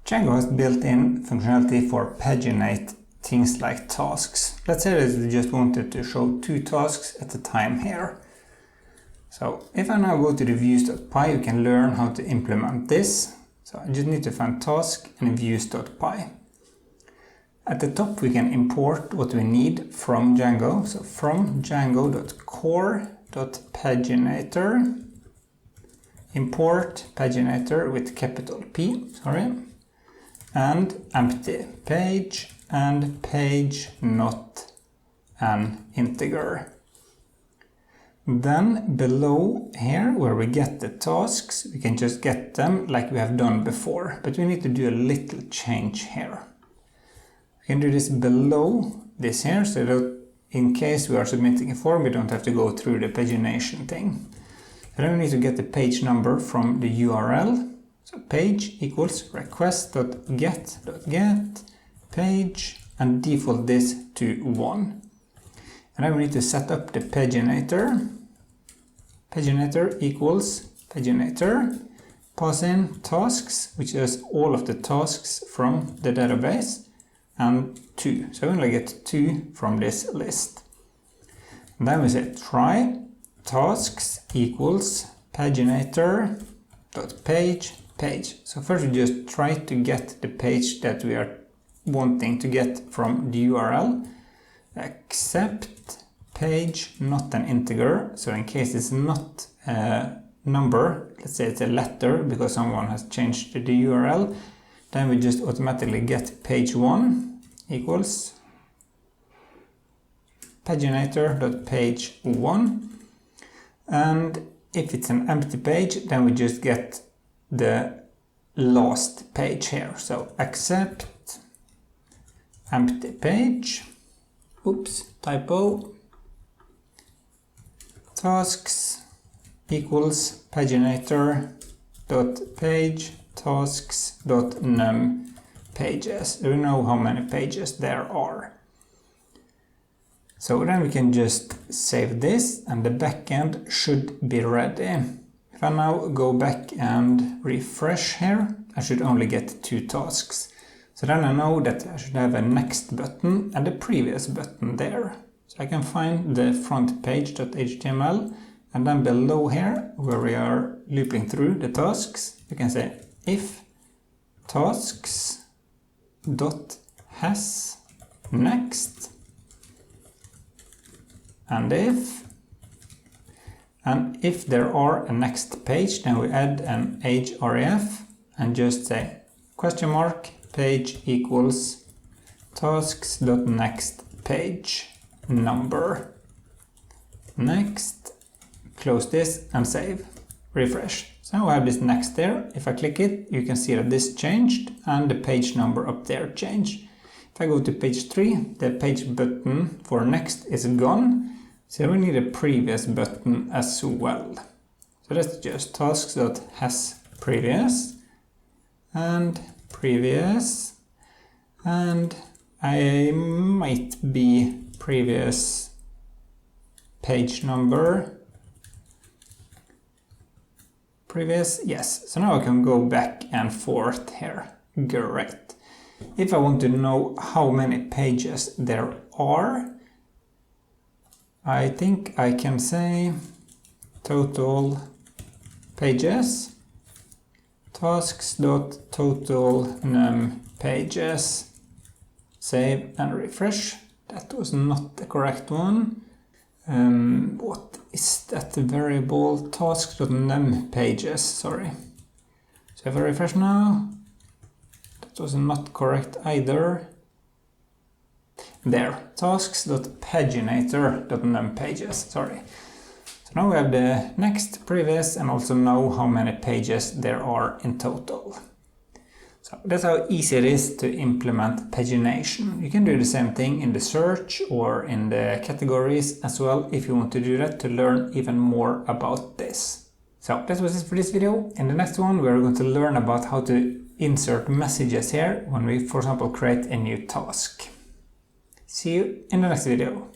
Django has built-in functionality for paginate things like tasks. Let's say that we just wanted to show 2 tasks at a time here. So if I now go to the views.py, you can learn how to implement this. So I just need to find task and views.py. At the top we can import what we need from Django. So from django.core.paginator, import paginator with capital P, and empty page and page not an integer. Then below here where we get the tasks, we can just get them like we have done before, but we need to do a little change here. We can do this below this here, so that in case we are submitting a form, we don't have to go through the pagination thing. So then we need to get the page number from the URL. So page equals request.get page and default this to 1. And then we need to set up the paginator. Paginator equals paginator. Pass in tasks, which is all of the tasks from the database, and 2. So we only get 2 from this list. And then we say try tasks equals paginator.page page. So first we just try to get the page that we are wanting to get from the URL, except page not an integer. So in case it's not a number, let's say it's a letter because someone has changed the URL, then we just automatically get page 1 equals paginator.page 1. And if it's an empty page, then we just get the last page here. So accept empty page, oops, typo, tasks equals paginator.page tasks.num pages. We know how many pages there are. So then we can just save this and the backend should be ready. If I now go back and refresh here, I should only get 2 tasks. So then I know that I should have a next button and a previous button there. So I can find the front page.html, and then below here, where we are looping through the tasks, we can say if tasks.has next, and if there are a next page, then we add an href and just say question mark page equals tasks.next page number. Next, close this and save, refresh. So now we have this next there. If I click it, you can see that this changed and the page number up there changed. If I go to page 3, the page button for next is gone. So we need a previous button as well. So that's just tasks.has previous and previous, and I might be previous page number. Previous, yes. So now I can go back and forth here. Great. If I want to know how many pages there are, I think I can say total pages tasks.total num pages. Save and refresh. That was not the correct one. What is that variable? Tasks.num pages, sorry. So if I refresh now, that was not correct either. There, tasks.paginator.num pages, sorry. So now we have the next, previous, and also know how many pages there are in total. So that's how easy it is to implement pagination. You can do the same thing in the search or in the categories as well if you want to do that to learn even more about this. So that was it for this video. In the next one we're going to learn about how to insert messages here when we, for example, create a new task. See you in the next video.